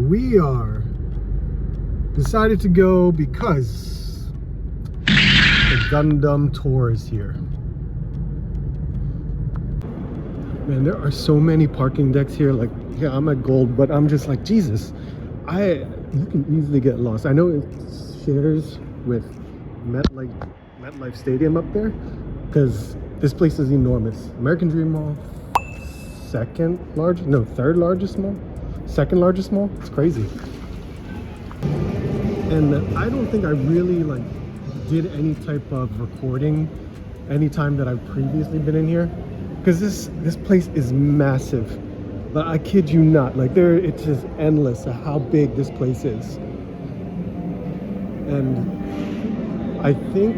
we are decided to go because the Gundam tour is here. Man, there are so many parking decks here. Like, yeah, I'm at gold, but I'm just like, Jesus, you can easily get lost. I know it shares with MetLife Stadium up there, because this place is enormous. American Dream Mall, third largest mall, second largest mall. It's crazy. And I don't think I really did any type of recording anytime that I've previously been in here, because this place is massive. But I kid you not, it's just endless how big this place is. And I think,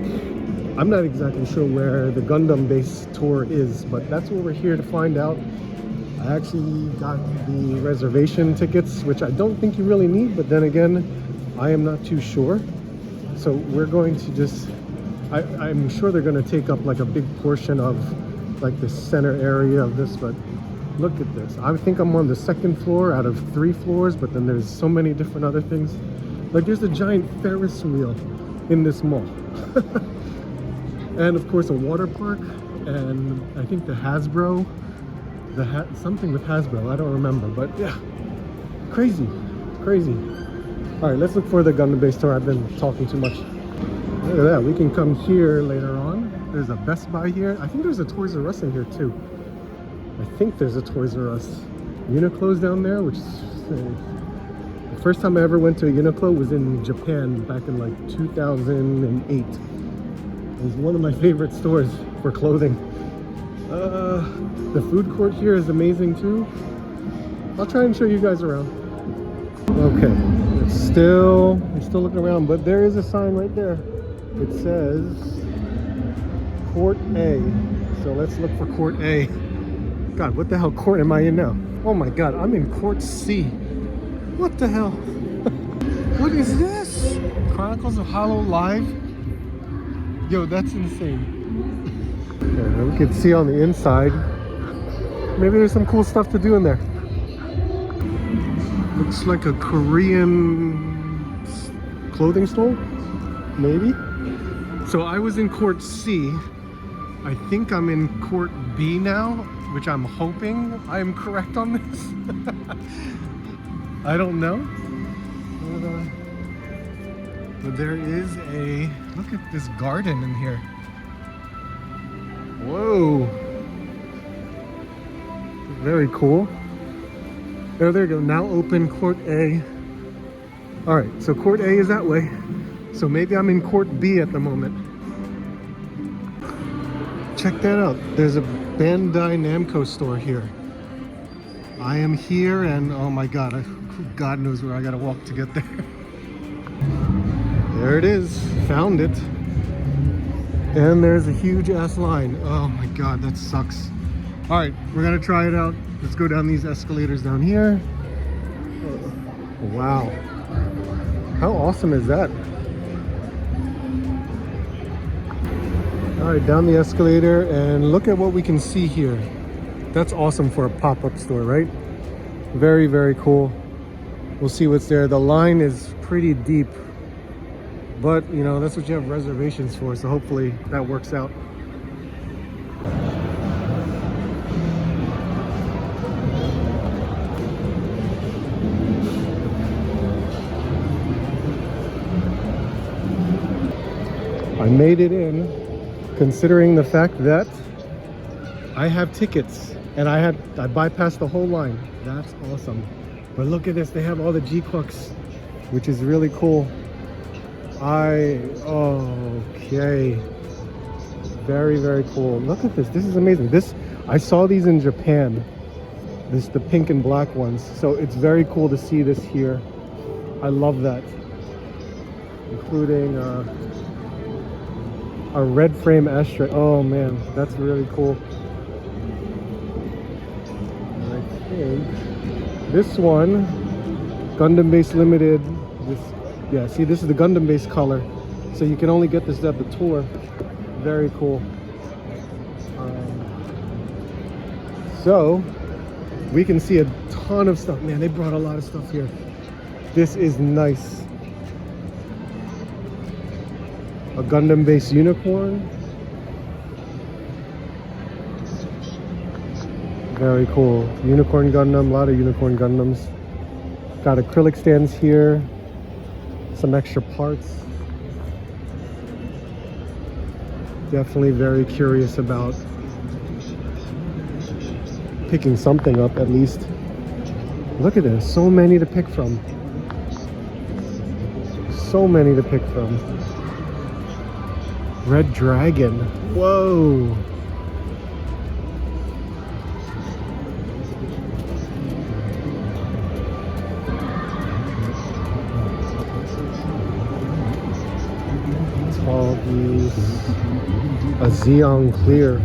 I'm not exactly sure where the Gundam Base tour is, but that's what we're here to find out. I actually got the reservation tickets, which I don't think you really need, but then again, I am not too sure. So we're going to just, I'm sure they're going to take up a big portion of the center area of this, but look at this. I think I'm on the second floor out of 3 floors, but then there's so many different other things. There's a giant Ferris wheel in this mall. And of course a water park, and I think the Hasbro, something with Hasbro, I don't remember, but yeah, crazy. All right, let's look for the Gundam Base tour. I've been talking too much. Look at that, we can come here later on. There's a Best Buy here. I think there's a Toys R Us in here too. I think there's a Toys R Us. Uniqlo's down there, which is the first time I ever went to a Uniqlo was in Japan back in 2008. It was one of my favorite stores for clothing. The food court here is amazing too. I'll try and show you guys around. Okay, we're still looking around, but there is a sign right there. It says Court A. So let's look for Court A. God, what the hell court am I in now? Oh my God, I'm in Court C. What the hell? What is this? Chronicles of Hollow Live? Yo, that's insane. Yeah, we can see on the inside. Maybe there's some cool stuff to do in there. Looks like a Korean clothing store, maybe. So I was in Court C. I think I'm in Court B now, which I'm hoping I am correct on this. I don't know. But there is look at this garden in here. Whoa. Very cool. There you go. Now open Court A. All right, so Court A is that way. So maybe I'm in Court B at the moment. Check that out. There's a Bandai Namco store here. I am here, and oh my God, God knows where I gotta walk to get there. There it is. Found it. And there's a huge ass line. Oh my God, that sucks. All right, we're gonna try it out. Let's go down these escalators down here. Wow. How awesome is that? All right, down the escalator, and look at what we can see here. That's awesome for a pop-up store, right? Very, very cool. We'll see what's there. The line is pretty deep, but you know, that's what you have reservations for, so hopefully that works out. I made it in, considering the fact that I have tickets and I bypassed the whole line. That's awesome. But look at this, they have all the G-Quucks, which is really cool. Okay. Very, very cool. Look at this. This is amazing. I saw these in Japan. The pink and black ones. So it's very cool to see this here. I love that. Including a red frame ashtray. Oh man, that's really cool. And I think this one, Gundam Base Limited. Yeah, see, this is the Gundam Base color. So you can only get this at the tour. Very cool. So we can see a ton of stuff. Man, they brought a lot of stuff here. This is nice. A Gundam Base unicorn. Very cool. Unicorn Gundam, a lot of unicorn Gundams. Got acrylic stands here. Some extra parts. Definitely very curious about picking something up at least. Look at this, so many to pick from. So many to pick from. Red Dragon. Whoa. It's called a Xeon Clear.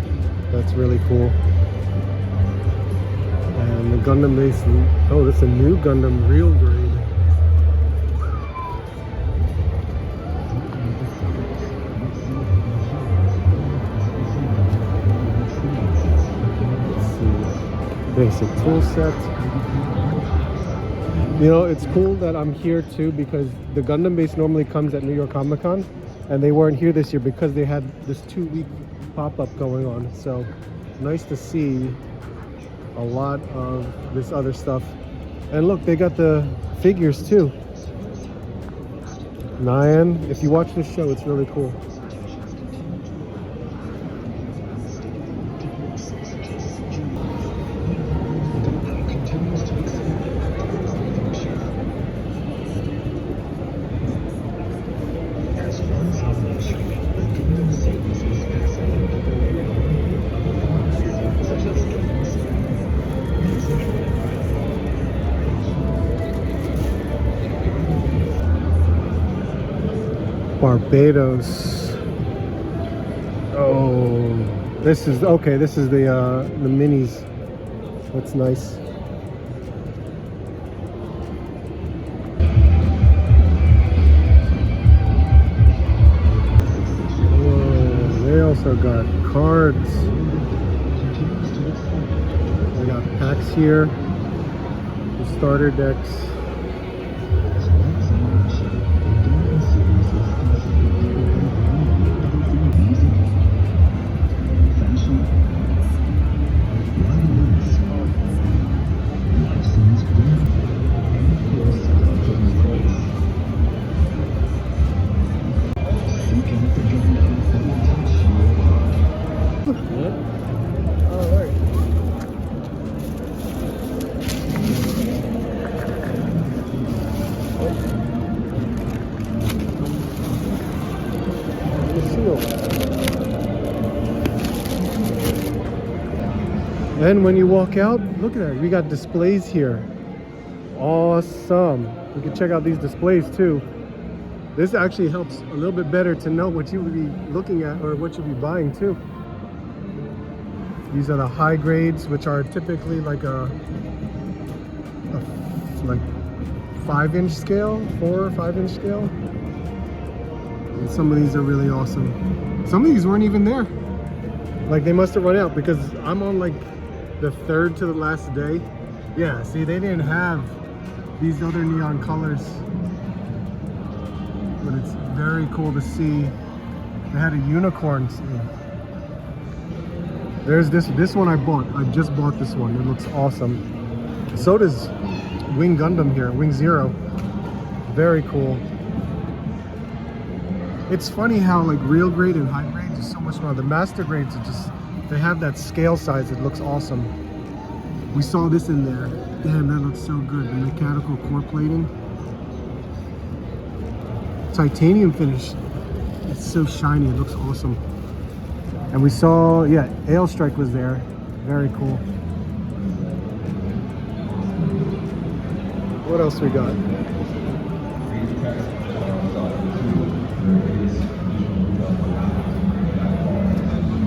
That's really cool. And the Gundam Base. Oh, that's a new Gundam real grade. Basic tool set. You know, it's cool that I'm here too, because the Gundam Base normally comes at New York Comic Con, and they weren't here this year because they had this 2-week pop-up going on. So nice to see a lot of this other stuff. And look, they got the figures too. Nyan, if you watch this show, it's really cool. Barbados. Oh, this is okay. This is the minis. That's nice. Whoa, they also got cards. They got packs here. The starter decks. And when you walk out, look at that, we got displays here. Awesome. You can check out these displays too. This actually helps a little bit better to know what you would be looking at or what you'd be buying too. These are the high grades, which are typically like a 5-inch scale, 4 or 5-inch scale. And some of these are really awesome. Some of these weren't even there. Like, they must have run out, because I'm on like the 3rd to the last day. Yeah, see, they didn't have these other neon colors, but it's very cool to see. They had a unicorn. There's this one I bought. I just bought this one. It looks awesome. So does Wing Gundam here, Wing Zero. Very cool. It's funny how like real grade and high grades is so much more. The master grades are just, they have that scale size. It looks awesome. We saw this in there. Damn, that looks so good. The mechanical core plating. Titanium finish. It's so shiny. It looks awesome. And we saw, yeah, Ale Strike was there. Very cool. What else we got?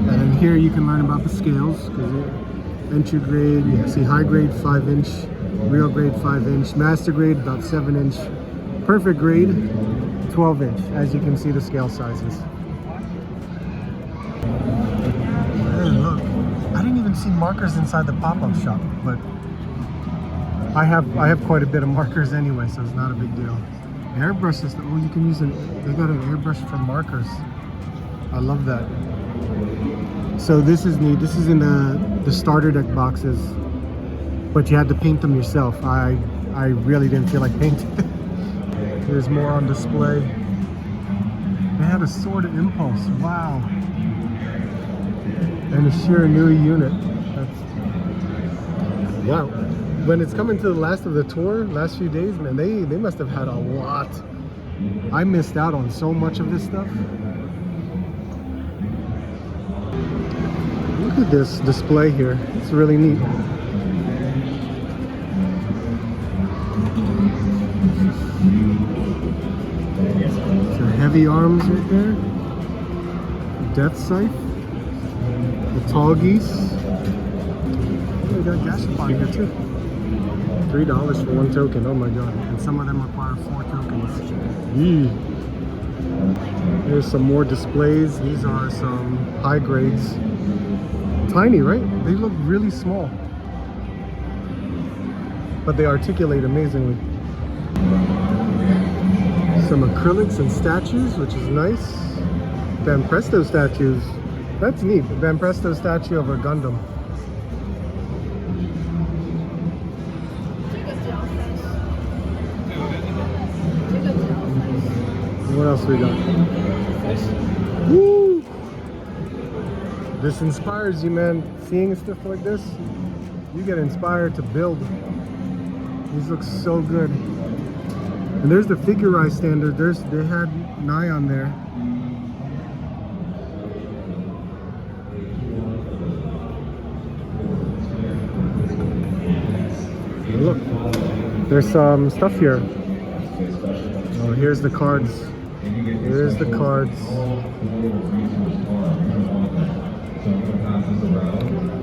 And here you can learn about the scales. Entry grade, yeah, see, high grade 5-inch, real grade 5-inch, master grade about 7-inch, perfect grade 12-inch. As you can see, the scale sizes. Hey, look, I didn't even see markers inside the pop-up shop, but I have quite a bit of markers anyway, so it's not a big deal. Airbrush system. Oh, you can use an. They got an airbrush for markers. I love that. So this is neat. This is in the starter deck boxes, but you had to paint them yourself. I really didn't feel like painting. There's more on display. They had a Sword of Impulse. Wow. And a Shiranui unit. That's wow. When it's coming to the last of the tour, last few days, man, they must have had a lot. I missed out on so much of this stuff. Look at this display here. It's really neat. So heavy arms right there. Death Scythe. The Tall Geese. Oh, we got Gashapon here too. $3 for one token. Oh my god. And some of them require 4 tokens. There's some more displays. These are some high grades. Tiny, right? They look really small, but they articulate amazingly. Some acrylics and statues, which is nice. Van Presto statues. That's neat. Van Presto statue of a Gundam. What else we got? Woo! This inspires you, man. Seeing stuff like this, you get inspired to build. These look so good. And there's the figurized standard. They had Nye on there. And look, there's some stuff here. Oh, here's the cards. Here's the cards.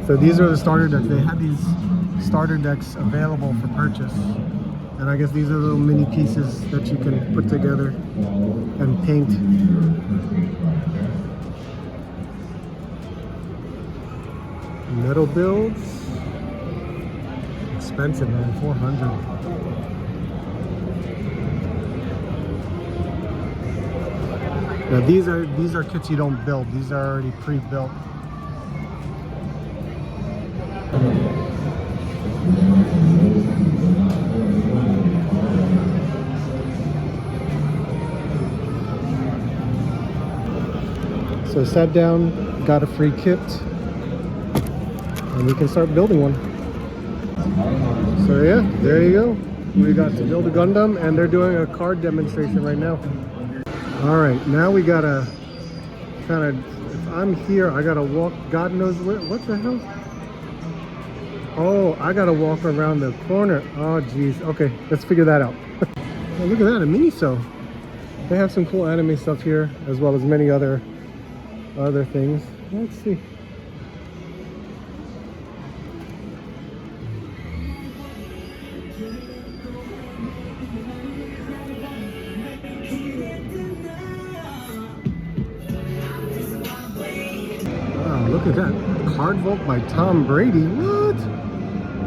So these are the starter decks. They had these starter decks available for purchase. And I guess these are little mini pieces that you can put together and paint. Metal builds. Expensive, man. $400. Now these are kits you don't build. These are already pre-built. So sat down, got a free kit, and we can start building one. So yeah, there you go. We got to build a Gundam, and they're doing a card demonstration right now. All right, now we gotta kind of, if I'm here, I gotta walk, God knows where, what the hell? Oh, I gotta walk around the corner. Oh geez, okay, let's figure that out. Oh, look at that, a Miniso. They have some cool anime stuff here, as well as many other things. Let's see. Wow, look at that. Card Vault by Tom Brady. What?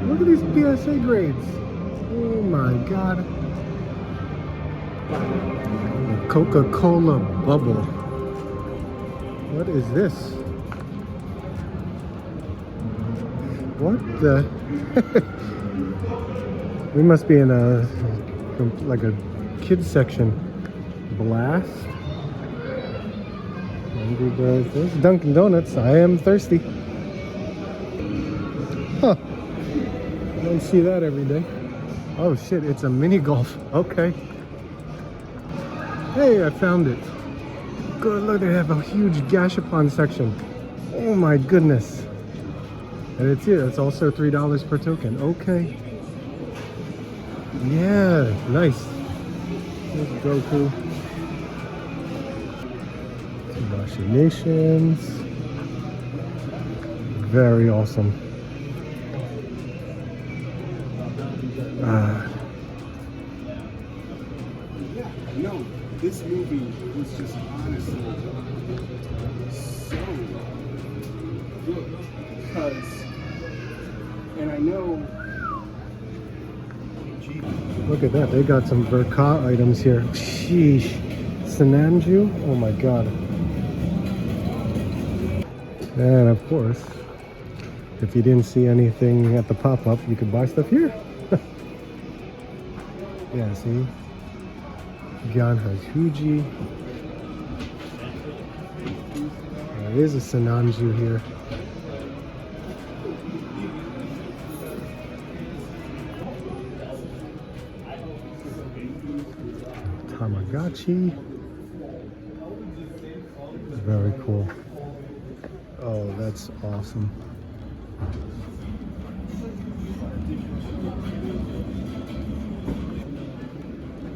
Look at these PSA grades. Oh my god. Coca-Cola bubble. What is this? What the? We must be in like a kids section. Blast. Angry Birds. There's Dunkin' Donuts. I am thirsty. Huh. I don't see that every day. Oh shit, it's a mini golf. Okay. Hey, I found it. Good, look, they have a huge Gashapon section. Oh my goodness. And it's here, it's also $3 per token. Okay. Yeah, nice. There's Goku. Russian Nations. Very awesome. No, this movie was just honestly so good because, and I know Look at that. They got some Verka items here. Sheesh. Sinanju? Oh my god. And of course, if you didn't see anything at the pop-up, you could buy stuff here. Yeah, see? Gyan has Huji. There is a Sinanju here. Tamagotchi. Very cool. Oh, that's awesome.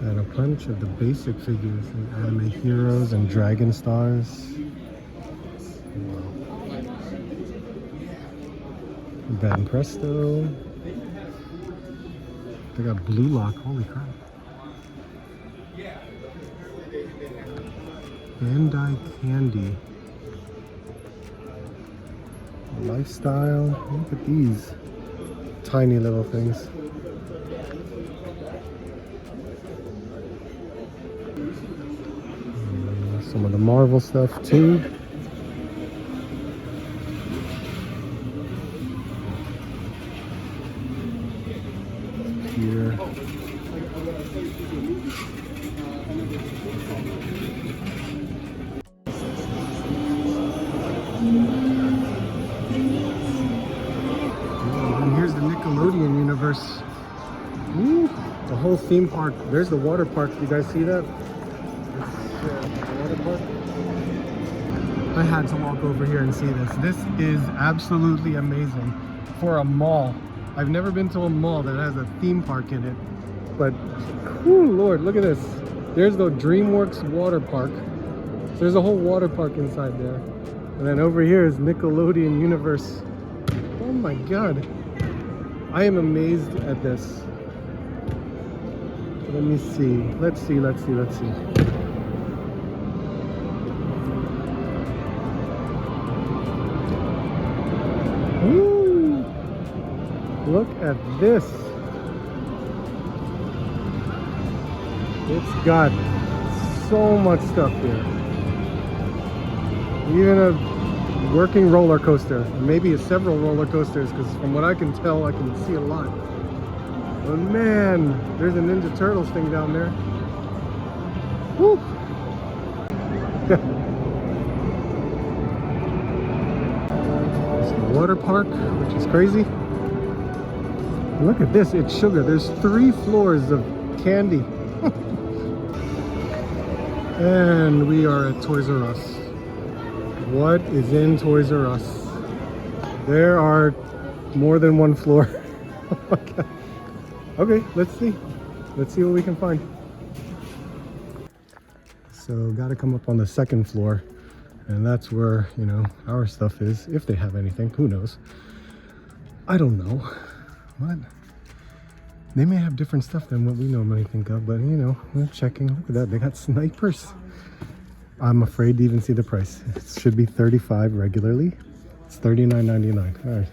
And a bunch of the basic figures, like anime heroes and dragon stars. Wow. Ben Presto. They got Blue Lock, holy crap. Bandai Candy. Lifestyle. Look at these tiny little things. Some of the Marvel stuff too. Here. And here's the Nickelodeon universe. Ooh, the whole theme park. There's the water park. You guys see that? Water park. I had to walk over here and see this. This is absolutely amazing for a mall. I've never been to a mall that has a theme park in it, but whew, Lord, look at this. There's the DreamWorks water park. So there's a whole water park inside there. And then over here is Nickelodeon Universe. Oh my God. I am amazed at this. Let me see. Let's see. Woo! Look at this. It's got so much stuff here. Even a working roller coaster. Maybe several roller coasters, because from what I can tell, I can see a lot. But man, there's a Ninja Turtles thing down there. Woo! It's the water park, which is crazy. Look at this, it's sugar. There's 3 floors of candy. And we are at Toys R Us. What is in Toys R Us? There are more than 1 floor. Oh my God. Okay, let's see. Let's see what we can find. So, gotta come up on the 2nd floor. And that's where, you know, our stuff is. If they have anything, who knows? I don't know. What? They may have different stuff than what we normally think of, but you know, we're checking. Look at that, they got snipers. I'm afraid to even see the price. It should be $35 regularly. It's $39.99. All right.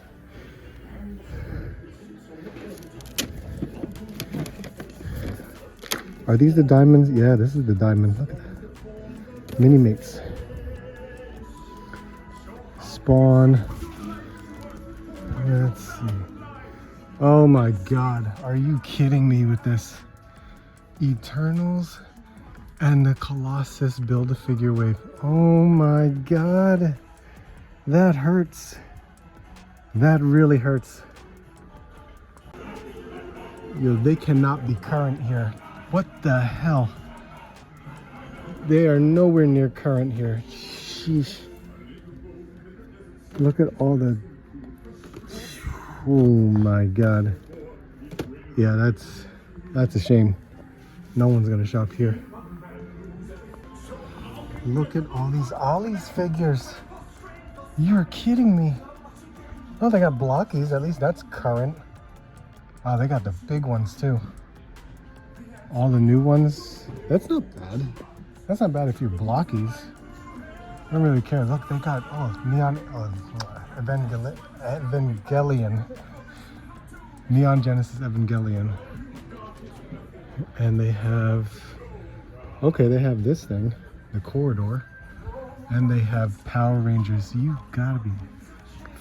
Are these the diamonds? Yeah, this is the diamond. Look at that. Mini mates. Spawn. Let's see. Oh my God, are you kidding me with this? Eternals and the Colossus Build-A-Figure wave. Oh my God, that hurts. That really hurts. Yo, they cannot be current here. What the hell? They are nowhere near current here. Sheesh. Look at all the... Oh my God. Yeah, that's a shame. No one's gonna shop here. Look at all these Ollie's figures. You're kidding me. Oh, they got blockies. At least that's current. Oh, they got the big ones too. All the new ones. That's not bad. That's not bad if you're blockies. I don't really care. Look, they got, Neon, Evangelion. Neon Genesis Evangelion. And they have, okay, they have this thing, the corridor. And they have Power Rangers. You gotta be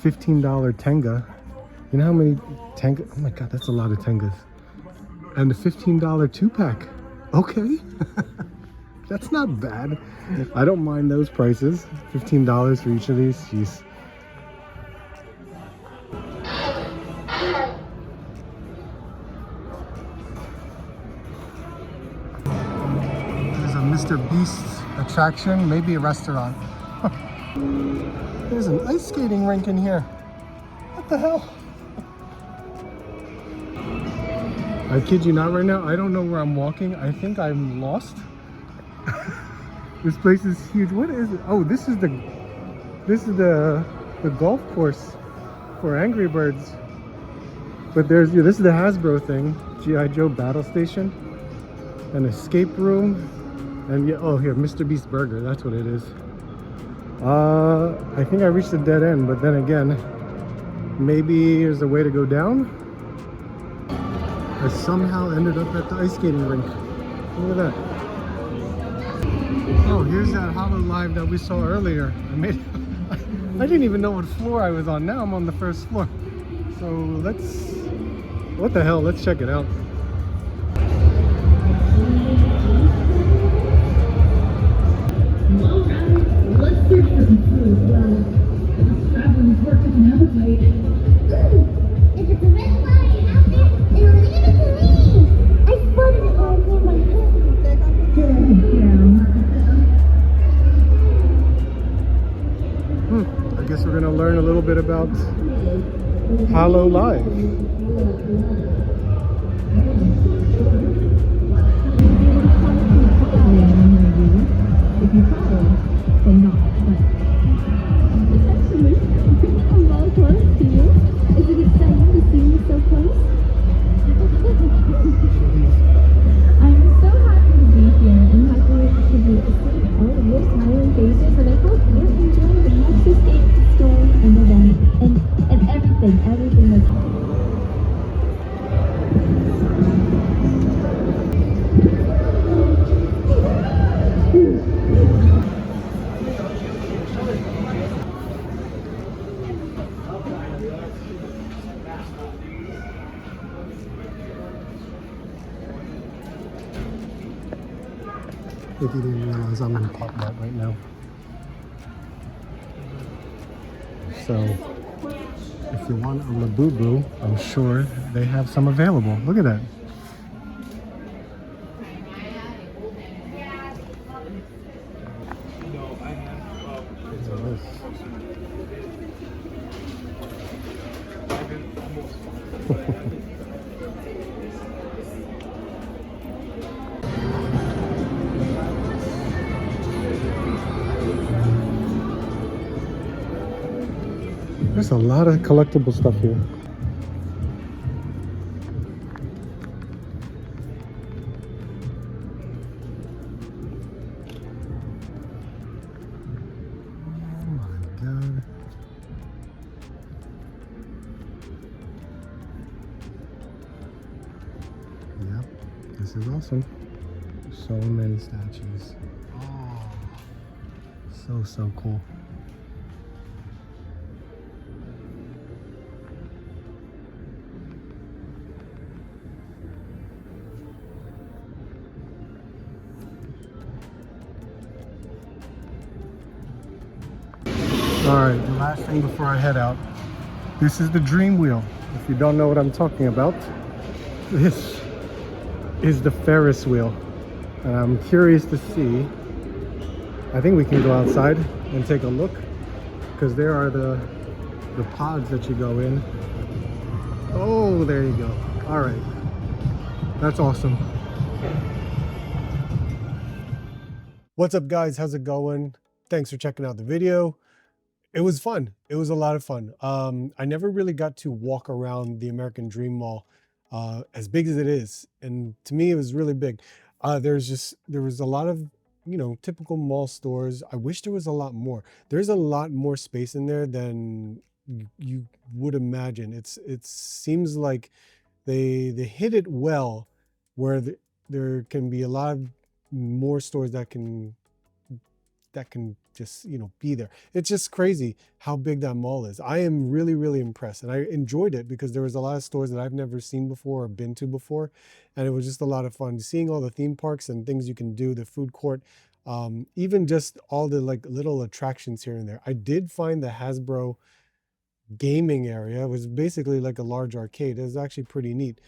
$15 Tenga. You know how many Tenga? Oh my god, that's a lot of Tengas. And the $15 2-pack. Okay. That's not bad. I don't mind those prices. $15 for each of these. Jeez. There's a Mr. Beast attraction, maybe a restaurant. There's an ice skating rink in here. What the hell? I kid you not right now, I don't know where I'm walking. I think I'm lost. This place is huge. What is it? Oh, this is the golf course for Angry Birds. But there's, yeah, this is the Hasbro thing. G.I. Joe Battle Station. An escape room. And yeah, oh here, Mr. Beast Burger, that's what it is. I think I reached a dead end, but then again, maybe there's a way to go down. I somehow ended up at the ice skating rink. Look at that. Oh, here's that Hollow Live that we saw earlier. I didn't even know what floor I was on. Now I'm on the first floor. So let's, what the hell, let's check it out. Let's search for some food. Well, traveling's work with an appetite. If it's a red lion out there, then leave it to me. I spotted it all in my head. I guess we're gonna learn a little bit about Hollow Live. If you follow, then not. Actually, I'm well close to you. Is it exciting to see me so close? I'm so happy to be here and happy to be able to see all of your smiling faces, and I hope you're enjoying the next escape story and event and everything that's happening. If you didn't realize, I'm in Pop Mart right now. So, if you want a Labubu, I'm sure they have some available. Look at that. Look at this. There's a lot of collectible stuff here. Oh my god. Yep, this is awesome. So many statues. Oh, so cool. Alright, the last thing before I head out. This is the Dream Wheel. If you don't know what I'm talking about, this is the Ferris wheel. And I'm curious to see. I think we can go outside and take a look, because there are the pods that you go in. Oh, there you go. Alright. That's awesome. What's up, guys? How's it going? Thanks for checking out the video. It was fun. It was a lot of fun. I never really got to walk around the American Dream Mall, as big as it is. And to me, it was really big. There was a lot of, you know, typical mall stores. I wish there was a lot more. There's a lot more space in there than you would imagine. It seems like they hit it well, where there can be a lot more stores that can just, you know, be there. It's just crazy how big that mall is. I am really, really impressed, and I enjoyed it because there was a lot of stores that I've never seen before or been to before, and it was just a lot of fun seeing all the theme parks and things you can do, the food court, even just all the like little attractions here and there. I did find the Hasbro gaming area. It was basically like a large arcade. It was actually pretty neat.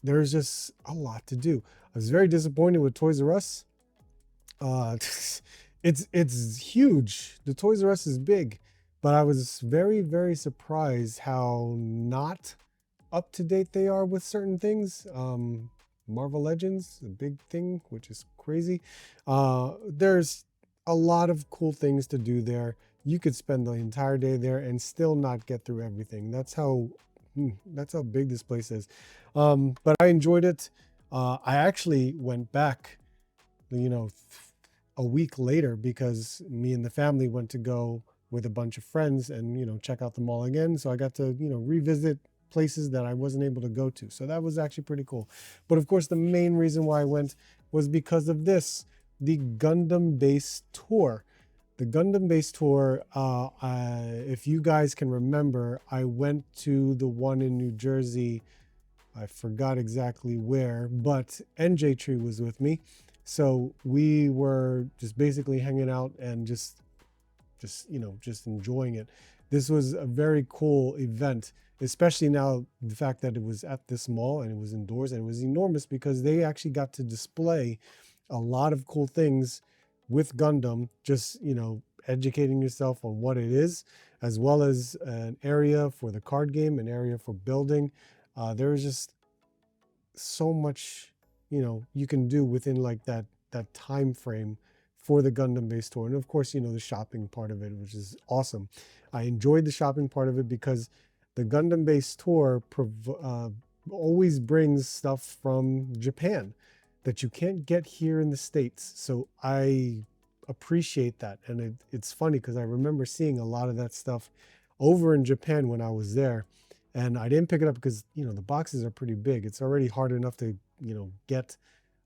There's just a lot to do. I was very disappointed with Toys R Us. It's huge. The Toys R Us is big, but I was very, very surprised how not up to date they are with certain things. Marvel Legends, a big thing, which is crazy. There's a lot of cool things to do there. You could spend the entire day there and still not get through everything. That's how big this place is. But I enjoyed it. I actually went back, you know, a week later because me and the family went to go with a bunch of friends and, you know, check out the mall again. So I got to, you know, revisit places that I wasn't able to go to. So that was actually pretty cool. But of course, the main reason why I went was because of this, the Gundam Base tour. The Gundam Base tour, if you guys can remember, I went to the one in New Jersey. I forgot exactly where, but NJ was with me. So we were just basically hanging out and just enjoying it. This was a very cool event, especially now the fact that it was at this mall and it was indoors and it was enormous because they actually got to display a lot of cool things with Gundam, just, you know, educating yourself on what it is, as well as an area for the card game, an area for building. There's just so much, you know, you can do within like that time frame for the Gundam Base tour. And of course, you know, the shopping part of it, which is awesome. I enjoyed the shopping part of it because the Gundam Base tour always brings stuff from Japan that you can't get here in the States. So I appreciate that. And it's funny because I remember seeing a lot of that stuff over in Japan when I was there. And I didn't pick it up because, you know, the boxes are pretty big. It's already hard enough to, you know, get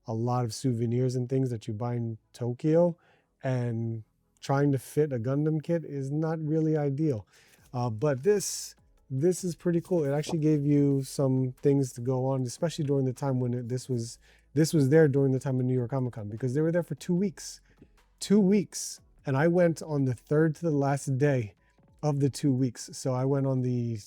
a lot of souvenirs and things that you buy in Tokyo. And trying to fit a Gundam kit is not really ideal. But this is pretty cool. It actually gave you some things to go on, especially during the time when this was there during the time of New York Comic Con, because they were there for 2 weeks. 2 weeks. And I went on the third to the last day of the 2 weeks. So I went on the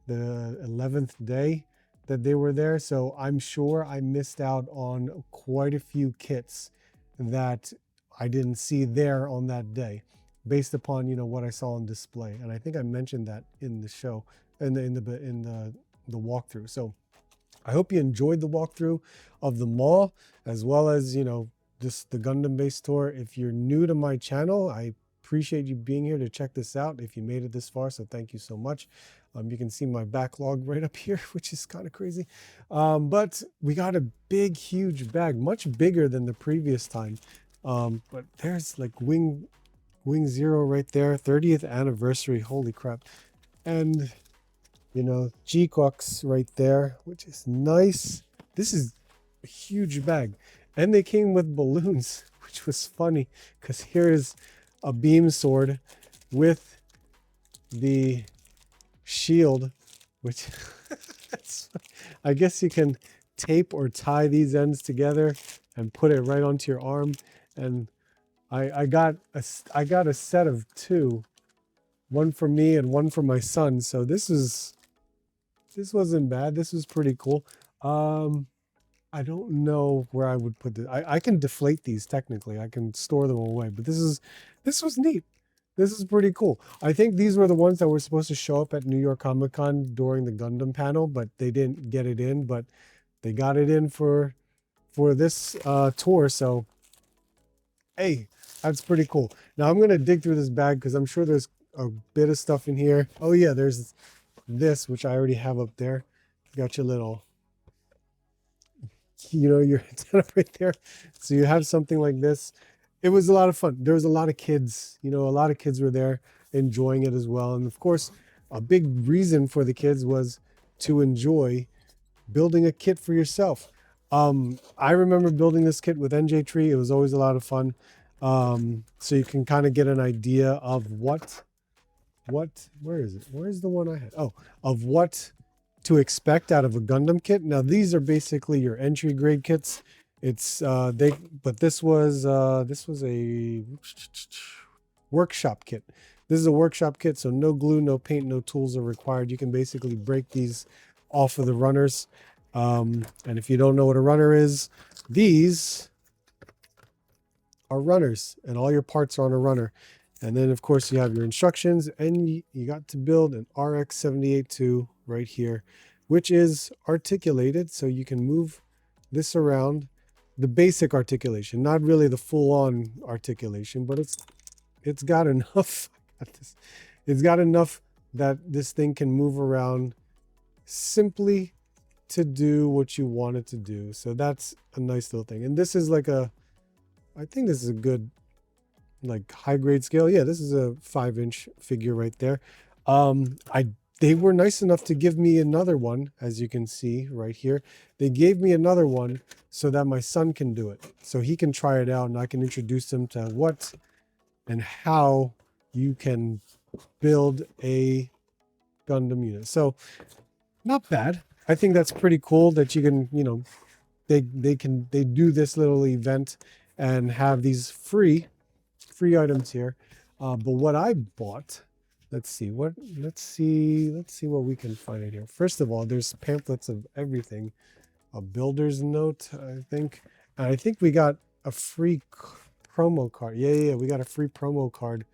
11th day that they were there. So I'm sure I missed out on quite a few kits that I didn't see there on that day, based upon, you know, what I saw on display. And I think I mentioned that in the show, in the walkthrough. So I hope you enjoyed the walkthrough of the mall, as well as, you know, just the Gundam Base tour. If you're new to my channel, I appreciate you being here to check this out. If you made it this far, so thank you so much. You can see my backlog right up here, which is kind of crazy. But we got a big, huge bag, much bigger than the previous time. But there's like Wing Zero right there, 30th anniversary, holy crap. And, you know, G-Cox right there, which is nice. This is a huge bag. And they came with balloons, which was funny, because here's a beam sword with the shield, which I guess you can tape or tie these ends together and put it right onto your arm. And I got a set of 2, one for me and one for my son. So this wasn't bad. This was pretty cool. I don't know where I would put this. I can deflate these technically. I can store them away, but this was neat. This is pretty cool. I think these were the ones that were supposed to show up at New York Comic Con during the Gundam panel, but they didn't get it in, but they got it in for this tour. So, hey, that's pretty cool. Now I'm going to dig through this bag because I'm sure there's a bit of stuff in here. Oh yeah, there's this, which I already have up there. You got your little, you know, your antenna right there. So you have something like this. It was a lot of fun. There was a lot of kids, you know, a lot of kids were there enjoying it as well. And of course, a big reason for the kids was to enjoy building a kit for yourself. I remember building this kit with NJ Tree. It was always a lot of fun. So you can kind of get an idea of what, where is it? Where's the one I had? Oh, of what to expect out of a Gundam kit. Now these are basically your entry grade kits. It's, but this was a workshop kit. This is a workshop kit, so no glue, no paint, no tools are required. You can basically break these off of the runners. And if you don't know what a runner is, these are runners, and all your parts are on a runner. And then, of course, you have your instructions, and you got to build an RX-78-2 right here, which is articulated, so you can move this around. The basic articulation, not really the full-on articulation, but it's got enough. It's got enough that this thing can move around simply to do what you want it to do. So that's a nice little thing. And this is like I think this is a good like high grade scale. Yeah, this is a 5-inch figure right there. They were nice enough to give me another one, as you can see right here. They gave me another one so that my son can do it. So he can try it out and I can introduce him to what and how you can build a Gundam unit. So not bad. I think that's pretty cool that you can, you know, they do this little event and have these free items here. But what I bought, let's see what we can find in here. First of all, there's pamphlets of everything. A builder's note, I think. And I think we got a free promo card. Yeah, we got a free promo card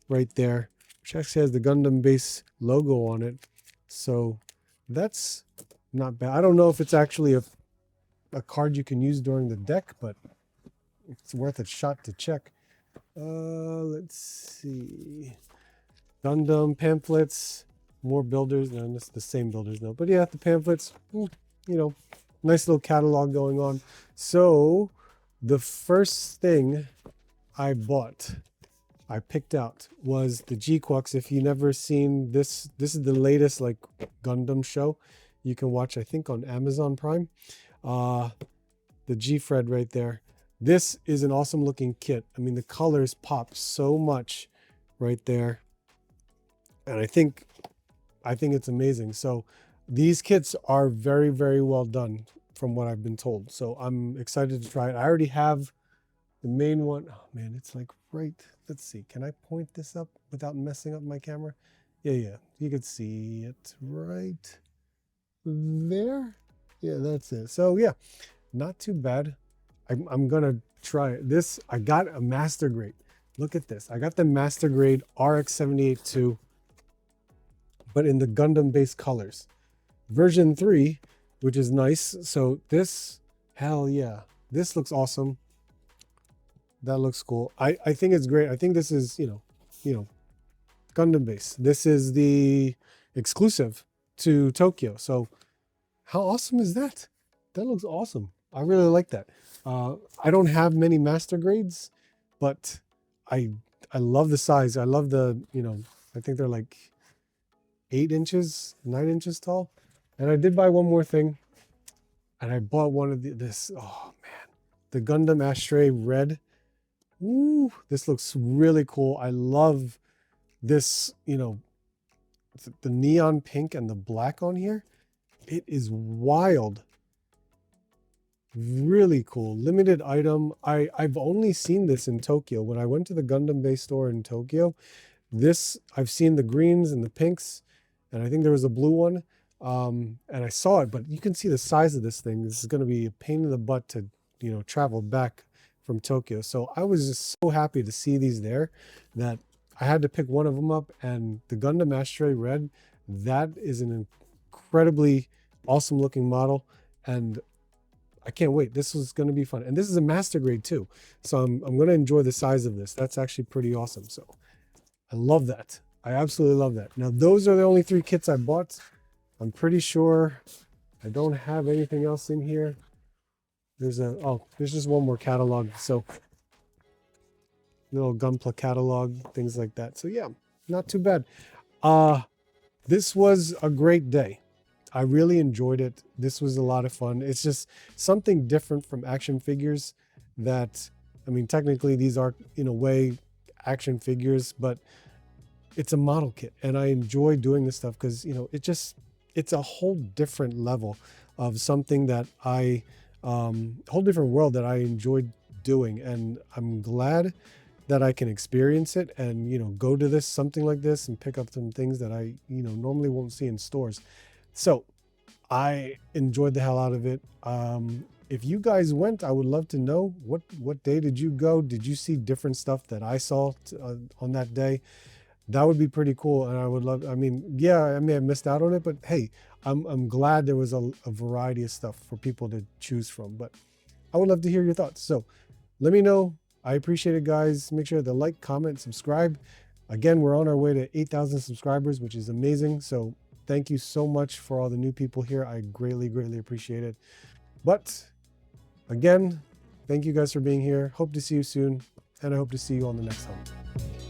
right there, which actually has the Gundam Base logo on it. So that's not bad. I don't know if it's actually a card you can use during the deck, but it's worth a shot to check. Let's see. Gundam pamphlets, more builders. No, it's the same builders now. But yeah, the pamphlets, you know, nice little catalog going on. So the first thing I picked out was the G-Quux. If you've never seen this is the latest like Gundam show. You can watch, I think, on Amazon Prime. The G-Fred right there. This is an awesome looking kit. I mean, the colors pop so much right there. And I think it's amazing. So these kits are very, very well done from what I've been told. So I'm excited to try it. I already have the main one. Oh man, it's like right. Let's see. Can I point this up without messing up my camera? Yeah. You can see it right there. Yeah, that's it. So yeah, not too bad. I'm gonna try this. I got a master grade. Look at this. I got the master grade RX-78-2, but in the Gundam Base colors. Version 3, which is nice. So this, hell yeah. This looks awesome. That looks cool. I think it's great. I think this is, you know, Gundam Base. This is the exclusive to Tokyo. So how awesome is that? That looks awesome. I really like that. I don't have many master grades, but I love the size. I love the, you know, I think they're like 8 inches, 9 inches tall. And I did buy one more thing. And I bought one of this, oh man, the Gundam Ashtray Red. Ooh, this looks really cool. I love this, you know, the neon pink and the black on here. It is wild. Really cool. Limited item. I've only seen this in Tokyo. When I went to the Gundam Base store in Tokyo, this, I've seen the greens and the pinks, and I think there was a blue one. And I saw it, but you can see the size of this thing. This is going to be a pain in the butt to, you know, travel back from Tokyo. So I was just so happy to see these there that I had to pick one of them up. And the Gundam Ashtray Red, that is an incredibly awesome looking model. And I can't wait. This is going to be fun. And this is a master grade too. So I'm going to enjoy the size of this. That's actually pretty awesome. So I love that. I absolutely love that. Now, those are the only 3 kits I bought. I'm pretty sure I don't have anything else in here. There's just one more catalog. So little Gunpla catalog, things like that. So yeah, not too bad. This was a great day. I really enjoyed it. This was a lot of fun. It's just something different from action figures that, I mean, technically these are in a way action figures, but it's a model kit. And I enjoy doing this stuff because, you know, it's a whole different level of something that a whole different world that I enjoyed doing. And I'm glad that I can experience it and, you know, go to this, something like this, and pick up some things that I, you know, normally won't see in stores. So I enjoyed the hell out of it. If you guys went, I would love to know what day did you go? Did you see different stuff that I saw on that day? That would be pretty cool. And I would love, I mean, yeah, I may have missed out on it, but hey, I'm glad there was a variety of stuff for people to choose from. But I would love to hear your thoughts. So let me know. I appreciate it, guys. Make sure to like, comment, subscribe. Again, we're on our way to 8,000 subscribers, which is amazing. So thank you so much for all the new people here. I greatly, greatly appreciate it. But again, thank you guys for being here. Hope to see you soon. And I hope to see you on the next one.